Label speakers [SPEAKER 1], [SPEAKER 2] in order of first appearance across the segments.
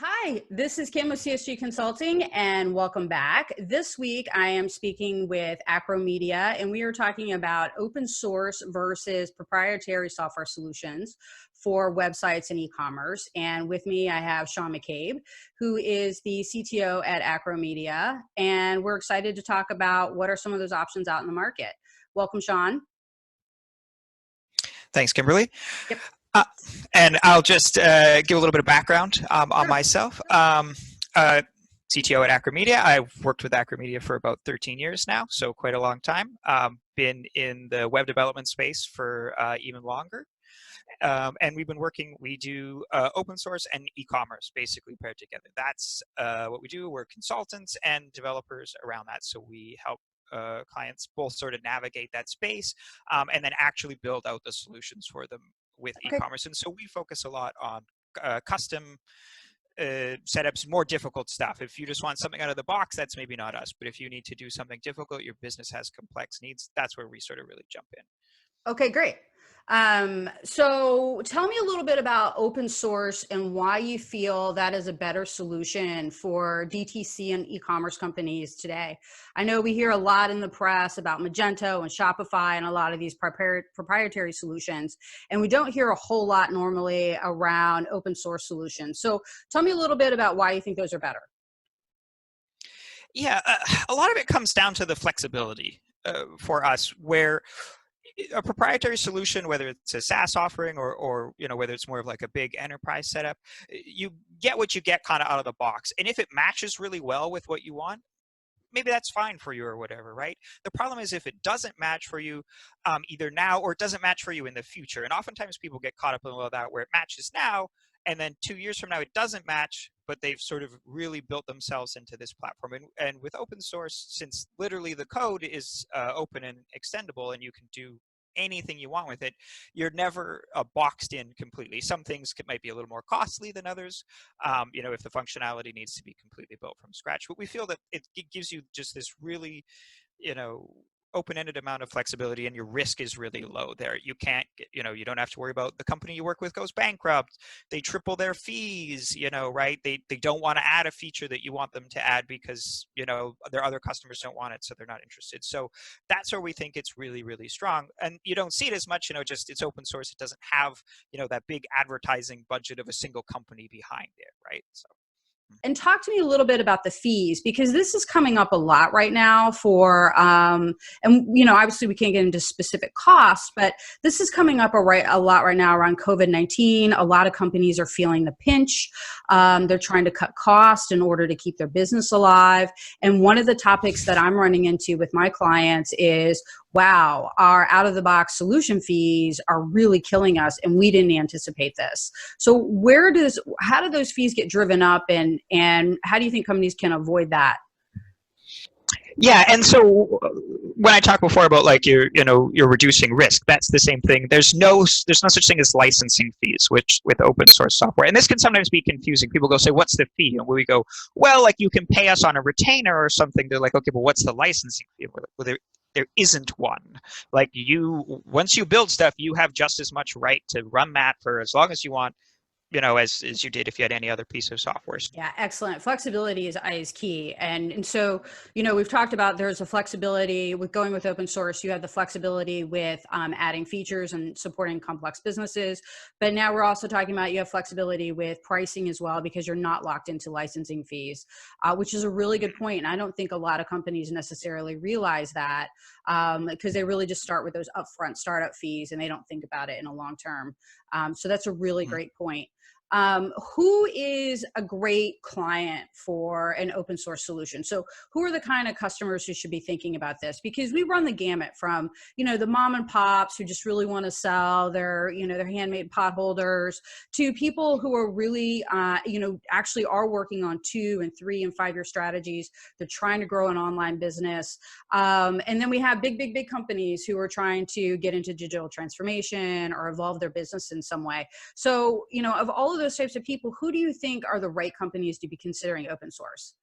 [SPEAKER 1] Hi, this is Kim with CSG Consulting, and welcome back. This week, I am speaking with Acro Media, and we are talking about open source versus proprietary software solutions for websites and e-commerce. And with me, I have Sean McCabe, who is the CTO at Acro Media, and we're excited to talk about what are some of those options out in the market. Welcome, Sean.
[SPEAKER 2] Thanks, Kimberly.
[SPEAKER 1] Yep.
[SPEAKER 2] And I'll just give a little bit of background on
[SPEAKER 1] Sure.
[SPEAKER 2] myself. CTO at Acro Media. I've worked with Acro Media for about 13 years now, so quite a long time. Been in the web development space for even longer. And we've been working, we do open source and e-commerce basically paired together. That's what we do. We're consultants and developers around that. So we help clients both sort of navigate that space and then actually build out the solutions for them with e-commerce. And so we focus a lot on custom setups, more difficult stuff. If you just want something out of the box, that's maybe not us. But if you need to do something difficult, your business has complex needs, that's where we sort of really jump in.
[SPEAKER 1] Okay, great. So tell me a little bit about open source and why you feel that is a better solution for DTC and e-commerce companies today. I know we hear a lot in the press about Magento and Shopify and a lot of these proprietary solutions, and we don't hear a whole lot normally around open source solutions. So tell me a little bit about why you think those are better.
[SPEAKER 2] Yeah, a lot of it comes down to the flexibility for us, where a proprietary solution, whether it's a SaaS offering or whether it's more of like a big enterprise setup, you get what you get kind of out of the box. And if it matches really well with what you want, maybe that's fine for you or whatever, right? The problem is if it doesn't match for you either now or it doesn't match for you in the future. And oftentimes people get caught up in all of that where it matches now, and then 2 years from now it doesn't match, but they've sort of really built themselves into this platform. And with open source, since literally the code is open and extendable and you can do anything you want with it, you're never boxed in completely. Some things might be a little more costly than others, if the functionality needs to be completely built from scratch. But we feel that it gives you just this really, open-ended amount of flexibility, and your risk is really low there. You can't get, you don't have to worry about the company you work with goes bankrupt, they triple their fees, right? They don't want to add a feature that you want them to add because, their other customers don't want it, so they're not interested. So that's where we think it's really, really strong. And you don't see it as much, just it's open source. It doesn't have, that big advertising budget of a single company behind it, right? So.
[SPEAKER 1] And talk to me a little bit about the fees, because this is coming up a lot right now for, obviously we can't get into specific costs, but this is coming up a lot right now around COVID-19. A lot of companies are feeling the pinch. They're trying to cut costs in order to keep their business alive. And one of the topics that I'm running into with my clients is, wow, our out-of-the-box solution fees are really killing us, and we didn't anticipate this. So how do those fees get driven up, and how do you think companies can avoid that?
[SPEAKER 2] Yeah, and so when I talked before about like you're reducing risk, that's the same thing. There's no such thing as licensing fees, which with open source software, and this can sometimes be confusing. People go say, "What's the fee?" And we go, "Well, like you can pay us on a retainer or something." They're like, "Okay, but what's the licensing fee?" Well, there isn't one. Like once you build stuff, you have just as much right to run that for as long as you want, as you did if you had any other piece of software.
[SPEAKER 1] Yeah, excellent. Flexibility is key. And so, we've talked about there's a flexibility with going with open source. You have the flexibility with adding features and supporting complex businesses. But now we're also talking about you have flexibility with pricing as well, because you're not locked into licensing fees, which is a really good point. And I don't think a lot of companies necessarily realize that because they really just start with those upfront startup fees and they don't think about it in a long term. So that's a really great point. Who is a great client for an open source solution? So who are the kind of customers who should be thinking about this? Because we run the gamut from, the mom and pops who just really want to sell their handmade pot holders, to people who are really, actually are working on 2 and 3 and 5 year strategies. They're trying to grow an online business. And then we have big companies who are trying to get into digital transformation or evolve their business in some way. So, of all of those types of people, who do you think are the right companies to be considering open source?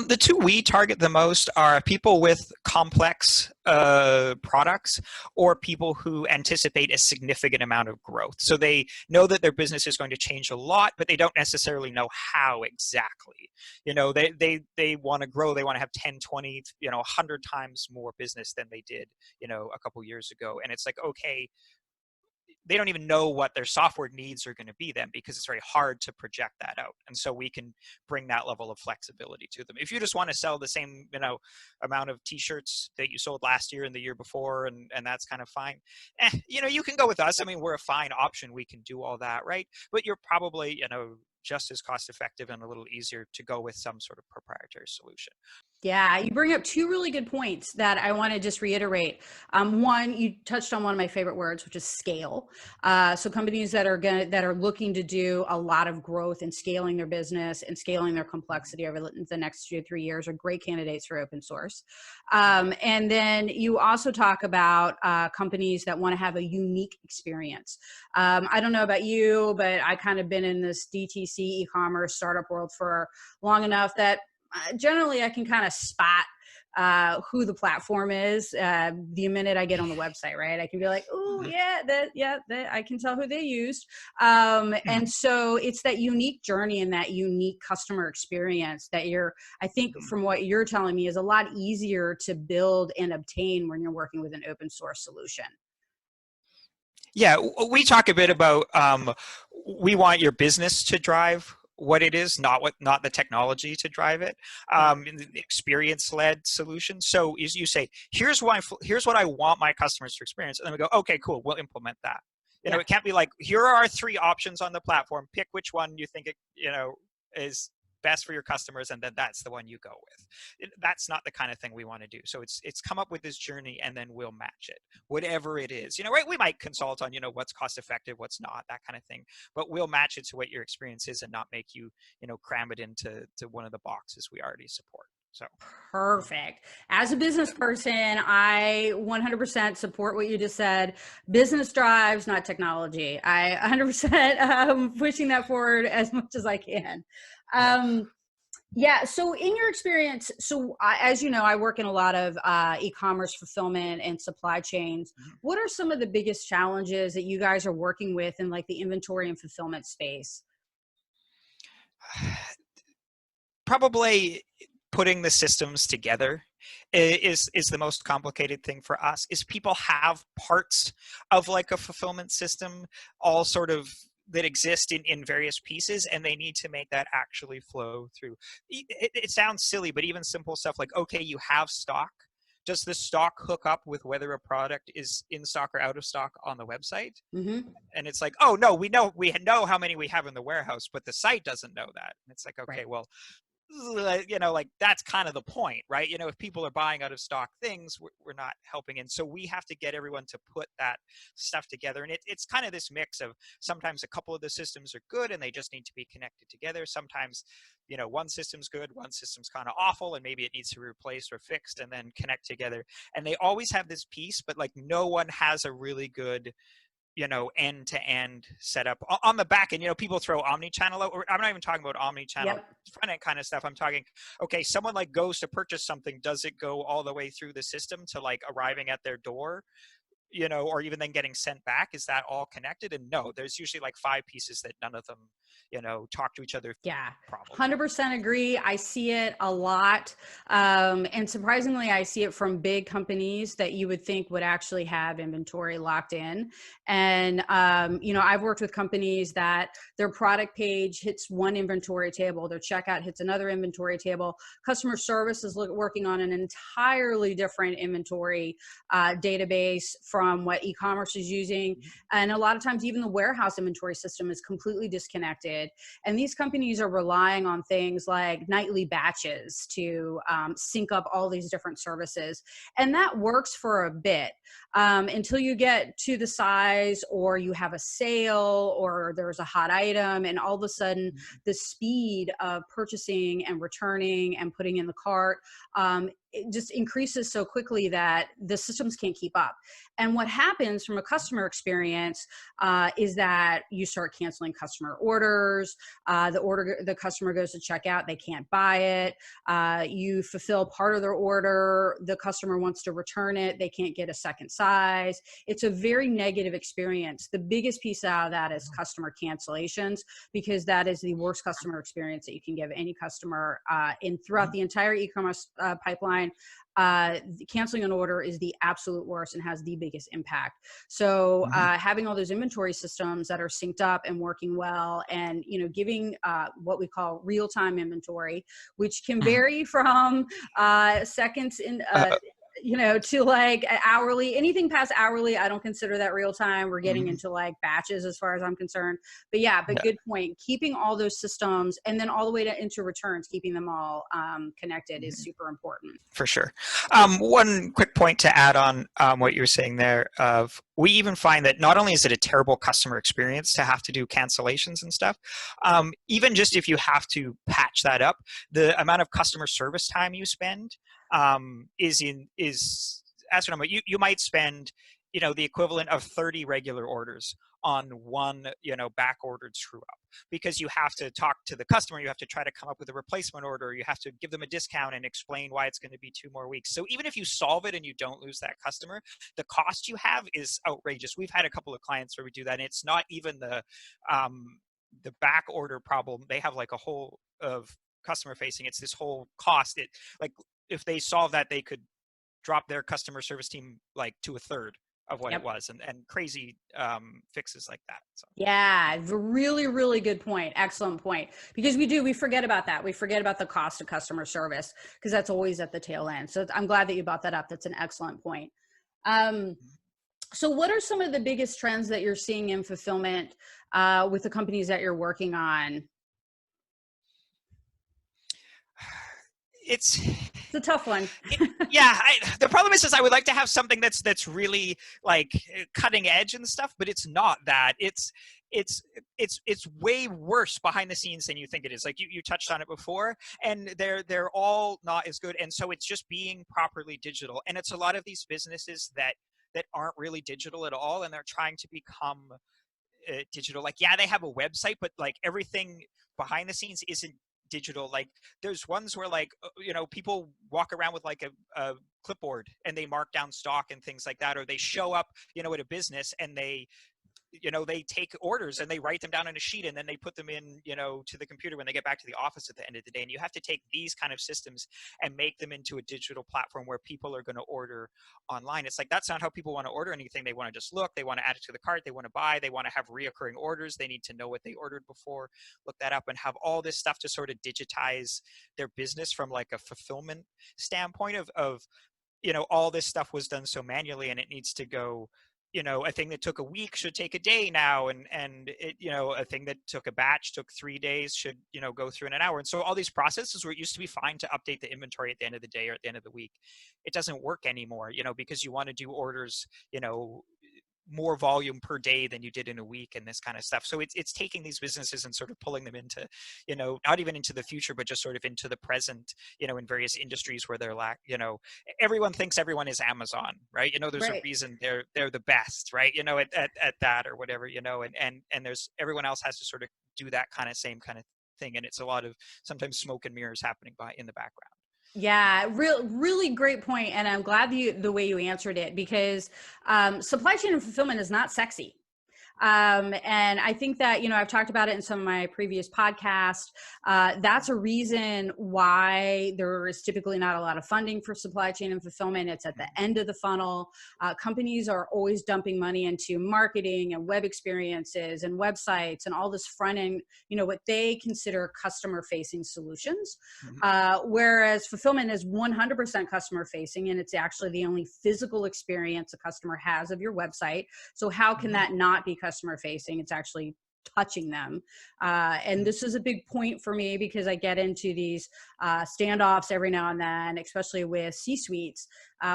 [SPEAKER 2] The two we target the most are people with complex products or people who anticipate a significant amount of growth. So they know that their business is going to change a lot, but they don't necessarily know how exactly. They want to grow. They want to have 10, 20, 100 times more business than they did, a couple years ago. And it's like, okay, they don't even know what their software needs are going to be then, because it's very hard to project that out. And so we can bring that level of flexibility to them. If you just want to sell the same amount of t-shirts that you sold last year and the year before, and that's kind of fine, you can go with us. I mean, we're a fine option. We can do all that, right? But you're probably just as cost effective and a little easier to go with some sort of proprietary solution.
[SPEAKER 1] Yeah, you bring up two really good points that I want to just reiterate. One, you touched on one of my favorite words, which is scale. So companies that are looking to do a lot of growth and scaling their business and scaling their complexity over the next 2 to 3 years are great candidates for open source. And then you also talk about companies that want to have a unique experience. I don't know about you, but I kind of been in this DTC e-commerce startup world for long enough that generally I can kind of spot who the platform is the minute I get on the website, right? I can be like, oh yeah, I can tell who they used. And so it's that unique journey and that unique customer experience that I think from what you're telling me is a lot easier to build and obtain when you're working with an open source solution.
[SPEAKER 2] Yeah, we talk a bit about we want your business to drive what it is, not the technology to drive it. Experience-led solution. So you say, here's what I want my customers to experience, and then we go, okay, cool, we'll implement that. It can't be like, here are our 3 options on the platform. Pick which one you think is best for your customers, and then that's the one you go with. That's not the kind of thing we want to do. So it's come up with this journey, and then we'll match it, whatever it is. Right? We might consult on what's cost effective, what's not, that kind of thing. But we'll match it to what your experience is, and not make you cram it into one of the boxes we already support. So
[SPEAKER 1] perfect. As a business person, I 100% support what you just said. Business drives, not technology. I 100% pushing that forward as much as I can. Yeah. So in your experience, as you know, I work in a lot of e-commerce fulfillment and supply chains. What are some of the biggest challenges that you guys are working with in like the inventory and fulfillment space?
[SPEAKER 2] Probably putting the systems together is the most complicated thing for us. Is people have parts of like a fulfillment system all sort of that exist in various pieces, and they need to make that actually flow through. It sounds silly, but even simple stuff like, okay, you have stock. Does the stock hook up with whether a product is in stock or out of stock on the website? And it's like, oh no, we know how many we have in the warehouse, but the site doesn't know that. And it's like, okay, well, like that's kind of the point, right? If people are buying out of stock things, we're not helping. And so we have to get everyone to put that stuff together. And it's kind of this mix of sometimes a couple of the systems are good and they just need to be connected together. Sometimes, one system's good, one system's kind of awful, and maybe it needs to be replaced or fixed and then connect together. And they always have this piece, but like no one has a really good end-to-end setup on the back end. People throw omni-channel out, or I'm not even talking about omni-channel front end kind of stuff. I'm talking, okay, someone like goes to purchase something. Does it go all the way through the system to like arriving at their door? Or even then getting sent back? Is that all connected? And no, there's usually like 5 pieces that none of them, talk to each other.
[SPEAKER 1] Yeah,
[SPEAKER 2] probably.
[SPEAKER 1] 100% agree. I see it a lot. And surprisingly, I see it from big companies that you would think would actually have inventory locked in. And, I've worked with companies that their product page hits one inventory table, their checkout hits another inventory table. Customer service is working on an entirely different inventory database from what e-commerce is using. And a lot of times, even the warehouse inventory system is completely disconnected. And these companies are relying on things like nightly batches to sync up all these different services. And that works for a bit until you get to the size, or you have a sale, or there's a hot item, and all of a sudden the speed of purchasing and returning and putting in the cart it just increases so quickly that the systems can't keep up. And what happens from a customer experience is that you start canceling customer orders. The customer goes to check out, they can't buy it. You fulfill part of their order, the customer wants to return it, they can't get a second size. It's a very negative experience. The biggest piece out of that is customer cancellations, because that is the worst customer experience that you can give any customer throughout the entire e-commerce pipeline. Canceling an order is the absolute worst and has the biggest impact. So having all those inventory systems that are synced up and working well, and giving what we call real-time inventory, which can vary from seconds in to like hourly. Anything past hourly, I don't consider that real time. We're getting into like batches as far as I'm concerned. But good point. Keeping all those systems, and then all the way into returns, keeping them all connected is super important.
[SPEAKER 2] For sure. One quick point to add on what you were saying there. We even find that not only is it a terrible customer experience to have to do cancellations and stuff, even just if you have to patch that up, the amount of customer service time you spend is astronomical. You might spend the equivalent of 30 regular orders on one back ordered screw up, because you have to talk to the customer, you have to try to come up with a replacement order, you have to give them a discount and explain why it's going to be 2 more weeks. So even if you solve it and you don't lose that customer, the cost you have is outrageous. We've had a couple of clients where we do that, and it's not even the back order problem. They have like a whole of customer facing, it's this whole cost. It, like, if they solve that, they could drop their customer service team like to a third of what it was, and crazy fixes like that. So.
[SPEAKER 1] Yeah, really, really good point. Excellent point. Because we forget about that. We forget about the cost of customer service, because that's always at the tail end. So I'm glad that you brought that up. That's an excellent point. So what are some of the biggest trends that you're seeing in fulfillment with the companies that you're working on?
[SPEAKER 2] It's
[SPEAKER 1] a tough one.
[SPEAKER 2] The problem is I would like to have something that's really like cutting edge and stuff, but it's not that. It's way worse behind the scenes than you think it is. Like you touched on it before, and they're all not as good. And so it's just being properly digital. And it's a lot of these businesses that aren't really digital at all, and they're trying to become digital. Like, they have a website, but like everything behind the scenes isn't digital. Like there's ones where like people walk around with like a clipboard and they mark down stock and things like that, or they show up at a business and they take orders and they write them down on a sheet and then they put them in to the computer when they get back to the office at the end of the day. And you have to take these kind of systems and make them into a digital platform where people are going to order online. It's like, that's not how people want to order anything. They want to just look, they want to add it to the cart, they want to buy, they want to have reoccurring orders, they need to know what they ordered before, look that up, and have all this stuff to sort of digitize their business from like a fulfillment standpoint of all this stuff was done so manually, and it needs to go. A thing that took a week should take a day now, and it, a thing that took a batch took 3 days should go through in an hour. And so all these processes where it used to be fine to update the inventory at the end of the day or at the end of the week, it doesn't work anymore, because you want to do orders more volume per day than you did in a week and this kind of stuff. So it's taking these businesses and sort of pulling them into, not even into the future, but just sort of into the present, in various industries where they're everyone thinks everyone is Amazon, right? There's a reason they're the best, right? At that or whatever, and there's everyone else has to sort of do that kind of same kind of thing. And it's a lot of sometimes smoke and mirrors happening in the background.
[SPEAKER 1] Yeah, really great point. And I'm glad the way you answered it, because supply chain and fulfillment is not sexy. And I think that, I've talked about it in some of my previous podcasts. That's a reason why there is typically not a lot of funding for supply chain and fulfillment. It's at the end of the funnel. Companies are always dumping money into marketing and web experiences and websites and all this front end, what they consider customer facing solutions. Whereas fulfillment is 100% customer facing, and it's actually the only physical experience a customer has of your website. So how can that not be customer facing? It's actually touching them. And this is a big point for me because I get into these standoffs every now and then, especially with C-suites,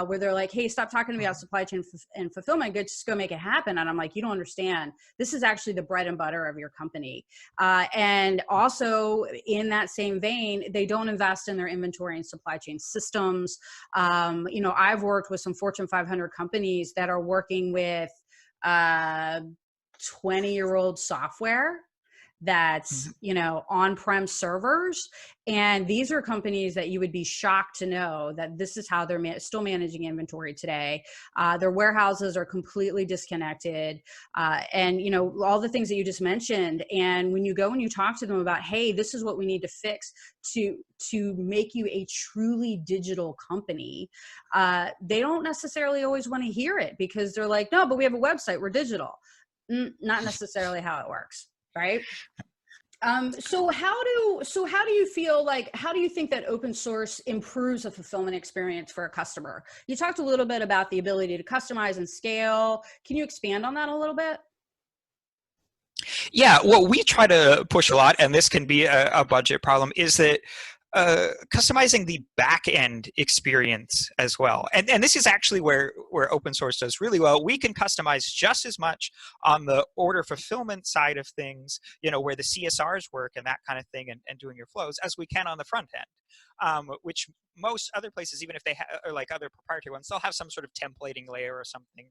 [SPEAKER 1] where they're like, hey, stop talking to me about supply chain and fulfillment. Just go make it happen. And I'm like, you don't understand. This is actually the bread and butter of your company. And also in that same vein, they don't invest in their inventory and supply chain systems. You know, I've worked with some Fortune 500 companies that are working with 20-year-old software that's, you know, on-prem servers. And these are companies that you would be shocked to know that this is how they're still managing inventory today. Their warehouses are completely disconnected. And, you know, all the things that you just mentioned. And when you go and you talk to them about, hey, this is what we need to fix to make you a truly digital company, they don't necessarily always want to hear it because they're like, no, but we have a website, we're digital. Not necessarily how it works. Right. So how do you feel like, how do you think that open source improves a fulfillment experience for a customer? You talked a little bit about the ability to customize and scale. Can you expand on that a little bit?
[SPEAKER 2] Yeah, what we try to push a lot, and this can be a budget problem, is that customizing the back end experience as well. And this is actually where open source does really well. We can customize just as much on the order fulfillment side of things, you know, where the CSRs work and that kind of thing, and doing your flows, as we can on the front end, which most other places, even if they are like other proprietary ones, they'll have some sort of templating layer or something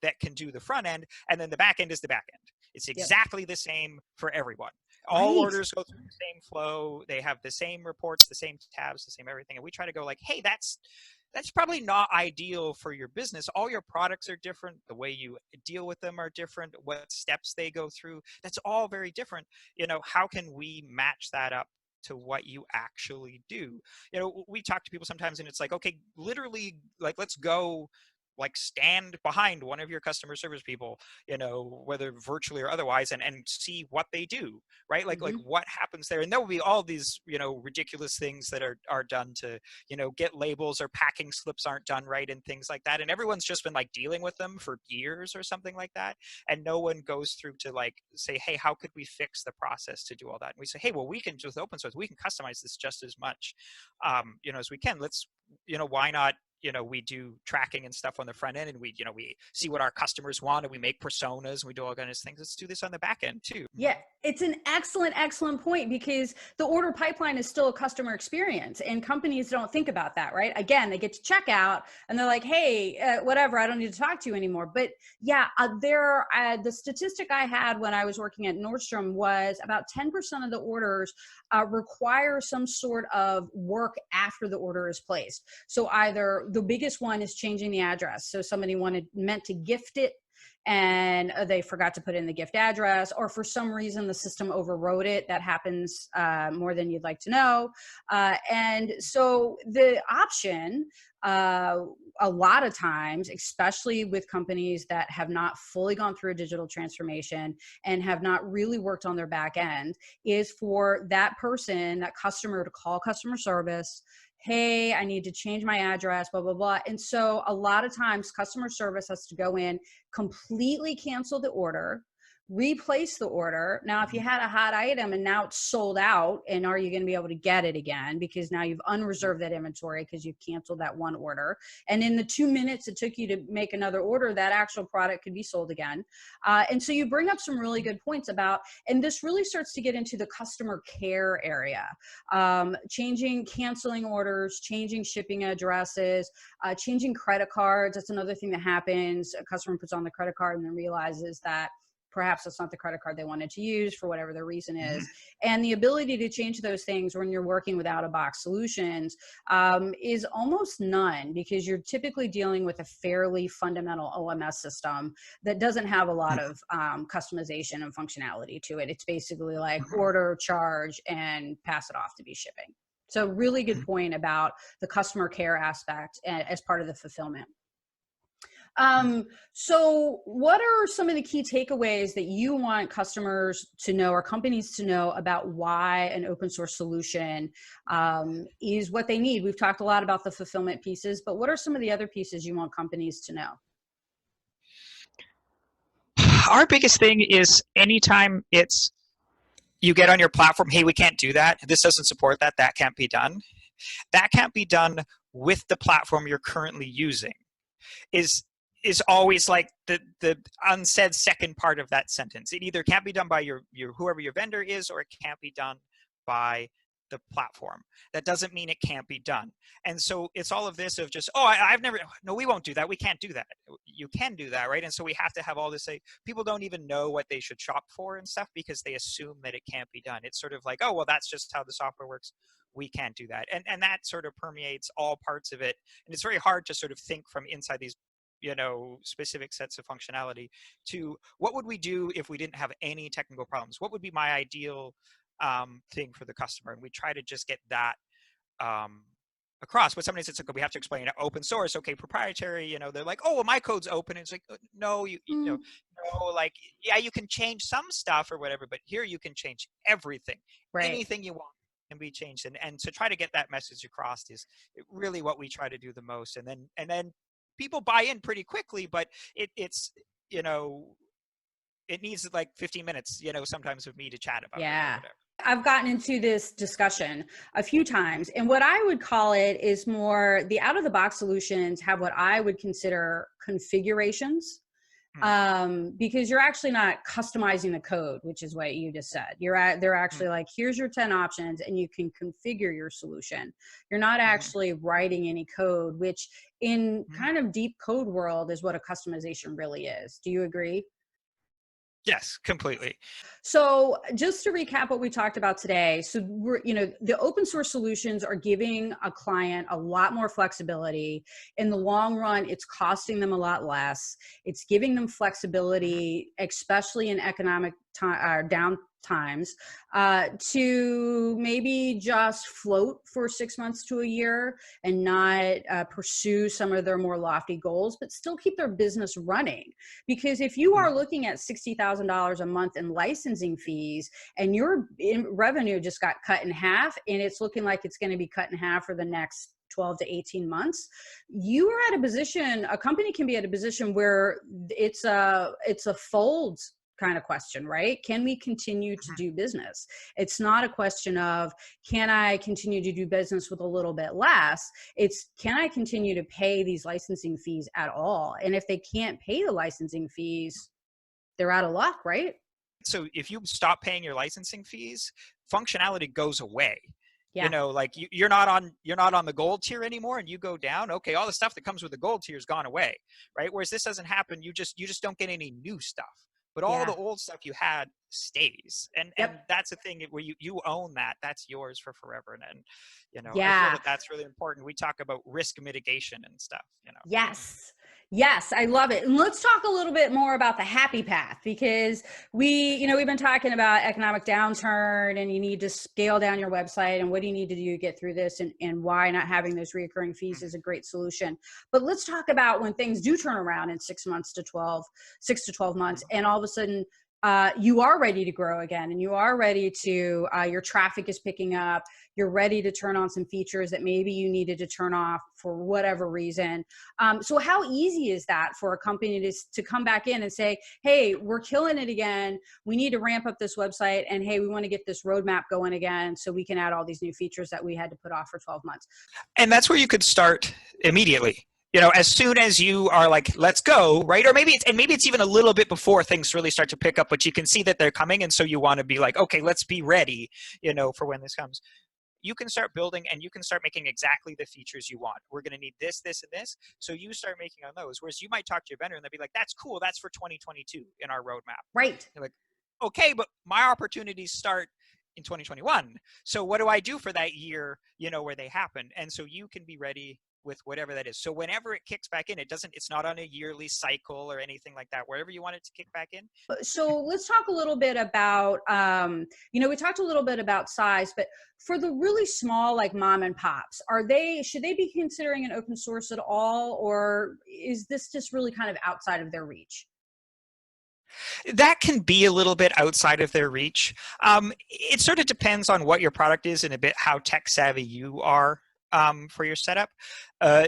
[SPEAKER 2] that can do the front end, and then the back end is the back end. It's exactly the same for everyone. All orders go through the same flow. They have the same reports, the same tabs, the same everything. And we try to go like, hey, that's probably not ideal for your business. All your products are different. The way you deal with them are different. What steps they go through, that's all very different. You know, how can we match that up to what you actually do? You know, we talk to people sometimes and it's like, okay, literally, like, let's go like stand behind one of your customer service people, you know, whether virtually or otherwise, and see what they do, right? Like what happens there. And there will be all these, you know, ridiculous things that are done to, you know, get labels or packing slips aren't done right and things like that. And everyone's just been like dealing with them for years or something like that. And no one goes through to like say, hey, how could we fix the process to do all that? And we say, hey, well, we can just open source, we can customize this just as much, you know, as we can. Let's, you know, why not, you know, we do tracking and stuff on the front end, and we, you know, we see what our customers want, and we make personas, and we do all kinds of things. Let's do this on the back end too.
[SPEAKER 1] Yeah, it's an excellent point, because the order pipeline is still a customer experience, and companies don't think about that, right? Again, they get to checkout and they're like, hey, whatever, I don't need to talk to you anymore. But yeah, the statistic I had when I was working at Nordstrom was about 10% of the orders require some sort of work after the order is placed. So either the biggest one is changing the address. So somebody meant to gift it, and they forgot to put in the gift address, or for some reason the system overrode it. That happens more than you'd like to know. And so the option, a lot of times, especially with companies that have not fully gone through a digital transformation and have not really worked on their back end, is for that person, that customer, to call customer service. Hey, I need to change my address, blah, blah, blah. And so a lot of times customer service has to go in, completely cancel the order, replace the order. Now, if you had a hot item and now it's sold out, and are you going to be able to get it again? Because now you've unreserved that inventory because you've canceled that one order. And in the 2 minutes it took you to make another order, that actual product could be sold again. And so you bring up some really good points about, and this really starts to get into the customer care area, canceling orders, changing shipping addresses, changing credit cards. That's another thing that happens. A customer puts on the credit card and then realizes that perhaps that's not the credit card they wanted to use for whatever the reason is. And the ability to change those things when you're working with out-of-box solutions is almost none, because you're typically dealing with a fairly fundamental OMS system that doesn't have a lot of customization and functionality to it. It's basically like order, charge, and pass it off to be shipping. So really good point about the customer care aspect as part of the fulfillment. So what are some of the key takeaways that you want customers to know, or companies to know, about why an open source solution is what they need? We've talked a lot about the fulfillment pieces, but what are some of the other pieces you want companies to know?
[SPEAKER 2] Our biggest thing is anytime you get on your platform, hey, we can't do that. This doesn't support that. That can't be done. That can't be done with the platform you're currently using. Is always like the unsaid second part of that sentence. It either can't be done by your whoever your vendor is, or it can't be done by the platform. That doesn't mean it can't be done. And so it's all of this of just, oh, I've never, no, we won't do that. We can't do that. You can do that, right? And so we have to have all this, say, people don't even know what they should shop for and stuff because they assume that it can't be done. It's sort of like, oh, well, that's just how the software works. We can't do that. And that sort of permeates all parts of it. And it's very hard to sort of think from inside these specific sets of functionality to what would we do if we didn't have any technical problems? What would be my ideal thing for the customer? And we try to just get that across. But sometimes it's like we have to explain open source, okay, proprietary. They're like, oh, well, my code's open. And it's like, no, you know, no, like, yeah, you can change some stuff or whatever, but here you can change everything,
[SPEAKER 1] Right.
[SPEAKER 2] anything you want can be changed. And to try to get that message across is really what we try to do the most. And then people buy in pretty quickly, but it's it needs like 15 minutes, sometimes of me to chat about it or whatever.
[SPEAKER 1] I've gotten into this discussion a few times, and what I would call it is more the out of the box solutions have what I would consider configurations. Because you're actually not customizing the code, which is what you just said. They're actually like, here's your 10 options and you can configure your solution. You're not actually writing any code, which in kind of deep code world is what a customization really is. Do you agree?
[SPEAKER 2] Yes, completely.
[SPEAKER 1] So just to recap what we talked about today, so the open source solutions are giving a client a lot more flexibility. In the long run, it's costing them a lot less. It's giving them flexibility, especially in economic down times, to maybe just float for 6 months to a year and not pursue some of their more lofty goals, but still keep their business running. Because if you are looking at $60,000 a month in licensing fees and your revenue just got cut in half, and it's looking like it's going to be cut in half for the next 12 to 18 months, you are at a position, a company can be at a position where it's a fold kind of question, right? Can we continue to do business? It's not a question of, can I continue to do business with a little bit less? It's, can I continue to pay these licensing fees at all? And if they can't pay the licensing fees, they're out of luck, right?
[SPEAKER 2] So if you stop paying your licensing fees, functionality goes away.
[SPEAKER 1] Yeah.
[SPEAKER 2] Like you're not on the gold tier anymore and you go down. Okay, all the stuff that comes with the gold tier is gone away, right? Whereas this doesn't happen. You just don't get any new stuff. But all the old stuff you had stays. And that's the thing where you own that. That's yours for forever. And I feel that that's really important. We talk about risk mitigation and stuff,
[SPEAKER 1] Yes, I love it. And let's talk a little bit more about the happy path, because we've been talking about economic downturn and you need to scale down your website and what do you need to do to get through this, and why not having those recurring fees is a great solution. But let's talk about when things do turn around in 6 to 12 months, and all of a sudden you are ready to grow again, and you are ready to, your traffic is picking up, you're ready to turn on some features that maybe you needed to turn off for whatever reason. So how easy is that for a company to come back in and say, hey, we're killing it again, we need to ramp up this website, and hey, we want to get this roadmap going again so we can add all these new features that we had to put off for 12 months.
[SPEAKER 2] And that's where you could start immediately. As soon as you are like, let's go, right? Or maybe it's even a little bit before things really start to pick up, but you can see that they're coming. And so you want to be like, okay, let's be ready, for when this comes. You can start building and you can start making exactly the features you want. We're going to need this, this, and this. So you start making on those. Whereas you might talk to your vendor and they'll be like, that's cool. That's for 2022 in our roadmap.
[SPEAKER 1] Right.
[SPEAKER 2] You're like, okay, but my opportunities start in 2021. So what do I do for that year, where they happen? And so you can be ready with whatever that is. So whenever it kicks back in, it's not on a yearly cycle or anything like that, wherever you want it to kick back in.
[SPEAKER 1] So let's talk a little bit about, we talked a little bit about size, but for the really small, like mom and pops, should they be considering an open source at all? Or is this just really kind of outside of their reach?
[SPEAKER 2] That can be a little bit outside of their reach. It sort of depends on what your product is and a bit how tech savvy you are for your setup.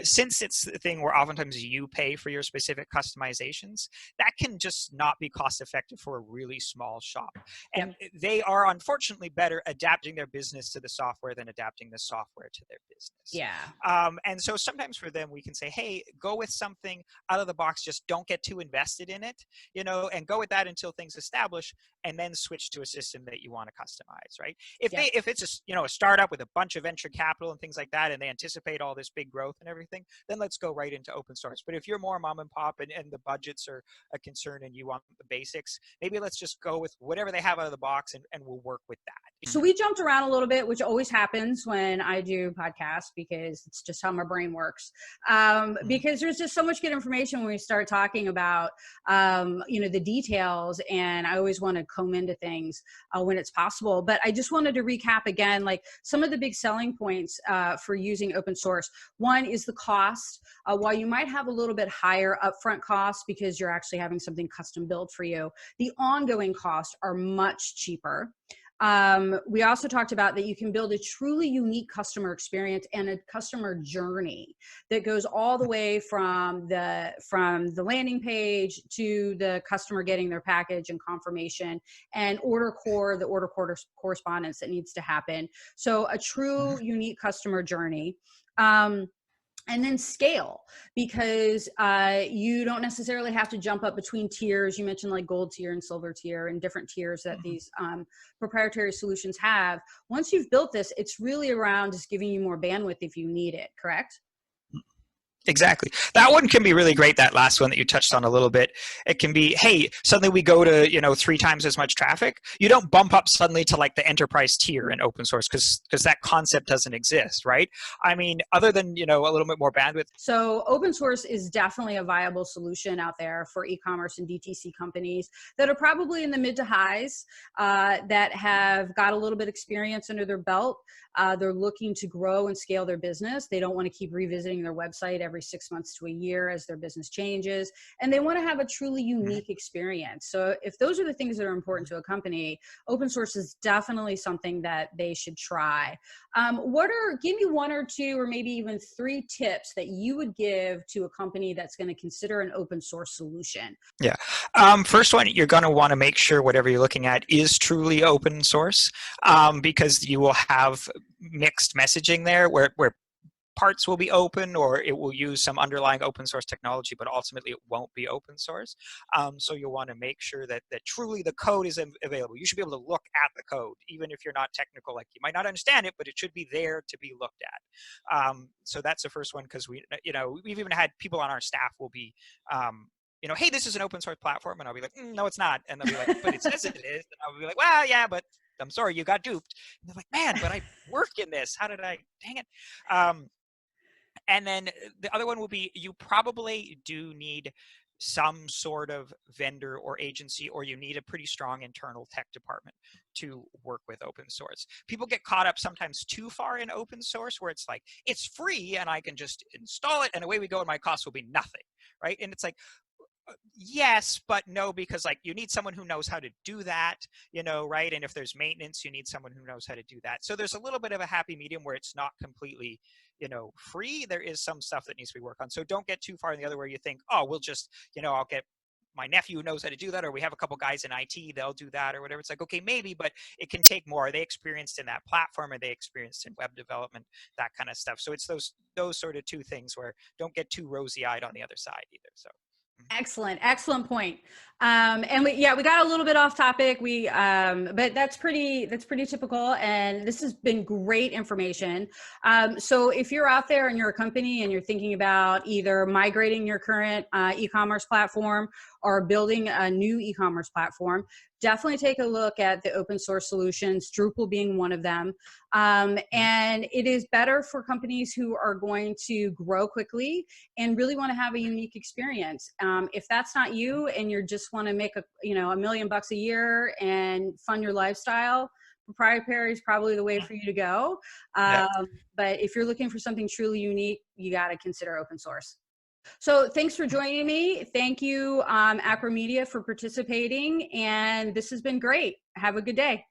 [SPEAKER 2] since it's the thing where oftentimes you pay for your specific customizations, that can just not be cost effective for a really small shop. And
[SPEAKER 1] Yep.
[SPEAKER 2] they are unfortunately better adapting their business to the software than adapting the software to their business.
[SPEAKER 1] Yeah.
[SPEAKER 2] And so sometimes for them, we can say, hey, go with something out of the box, just don't get too invested in it, and go with that until things establish, and then switch to a system that you want to customize, right?
[SPEAKER 1] Yep.
[SPEAKER 2] If it's a startup with a bunch of venture capital and things like that, and they anticipate all this big growth and everything, then let's go right into open source. But if you're more mom and pop and the budgets are a concern and you want the basics, maybe let's just go with whatever they have out of the box, and we'll work with that.
[SPEAKER 1] So we jumped around a little bit, which always happens when I do podcasts because it's just how my brain works. Because there's just so much good information when we start talking about, the details, and I always want to comb into things when it's possible. But I just wanted to recap again, like some of the big selling points for using open source. One is the cost. While you might have a little bit higher upfront costs because you're actually having something custom built for you, the ongoing costs are much cheaper. We also talked about that you can build a truly unique customer experience and a customer journey that goes all the way from the landing page to the customer getting their package and confirmation, and the order correspondence that needs to happen. So a true unique customer journey. And then scale, because you don't necessarily have to jump up between tiers. You mentioned like gold tier and silver tier and different tiers that these proprietary solutions have. Once you've built this, it's really around just giving you more bandwidth if you need it, correct?
[SPEAKER 2] Exactly. That one can be really great, that last one that you touched on a little bit. It can be, hey, suddenly we go to, 3 times as much traffic. You don't bump up suddenly to like the enterprise tier in open source because that concept doesn't exist, right? I mean, other than, a little bit more bandwidth.
[SPEAKER 1] So open source is definitely a viable solution out there for e-commerce and DTC companies that are probably in the mid to highs, that have got a little bit of experience under their belt. They're looking to grow and scale their business. They don't want to keep revisiting their website every 6 months to a year as their business changes, and they want to have a truly unique experience. So if those are the things that are important to a company, open source is definitely something that they should try. Give me 1 or 2 or maybe even 3 tips that you would give to a company that's going to consider an open source solution?
[SPEAKER 2] Yeah. First one, you're going to want to make sure whatever you're looking at is truly open source, because you will have mixed messaging there where parts will be open, or it will use some underlying open source technology, but ultimately it won't be open source. So you'll want to make sure that truly the code is available. You should be able to look at the code, even if you're not technical. Like, you might not understand it, but it should be there to be looked at. So that's the first one, because we've even had people on our staff will be, hey, this is an open source platform, and I'll be like, no, it's not, and they'll be like, but it says it is, and I'll be like, well, yeah, but I'm sorry, you got duped. And they're like, man, but I work in this. How did I? Dang it. And then the other one will be, you probably do need some sort of vendor or agency, or you need a pretty strong internal tech department to work with open source. People get caught up sometimes too far in open source, where it's like, it's free and I can just install it and away we go and my cost will be nothing, right? And it's like, yes, but no, because like you need someone who knows how to do that, right? And if there's maintenance, you need someone who knows how to do that. So there's a little bit of a happy medium where it's not completely, free. There is some stuff that needs to be worked on. So don't get too far in the other where you think, oh, we'll just, I'll get my nephew who knows how to do that, or we have a couple guys in IT, they'll do that, or whatever. It's like, okay, maybe, but it can take more. Are they experienced in that platform? Are they experienced in web development? That kind of stuff. So it's those sort of 2 things where don't get too rosy-eyed on the other side either. So.
[SPEAKER 1] Excellent point. And we got a little bit off topic. But that's pretty typical. And this has been great information. So if you're out there and you're a company and you're thinking about either migrating your current e-commerce platform or building a new e-commerce platform, definitely take a look at the open source solutions, Drupal being one of them. And it is better for companies who are going to grow quickly and really want to have a unique experience. If that's not you and you just want to make $1 million a year and fund your lifestyle, proprietary is probably the way for you to go. But if you're looking for something truly unique, you got to consider open source. So thanks for joining me. Thank you, Acro Media, for participating. And this has been great. Have a good day.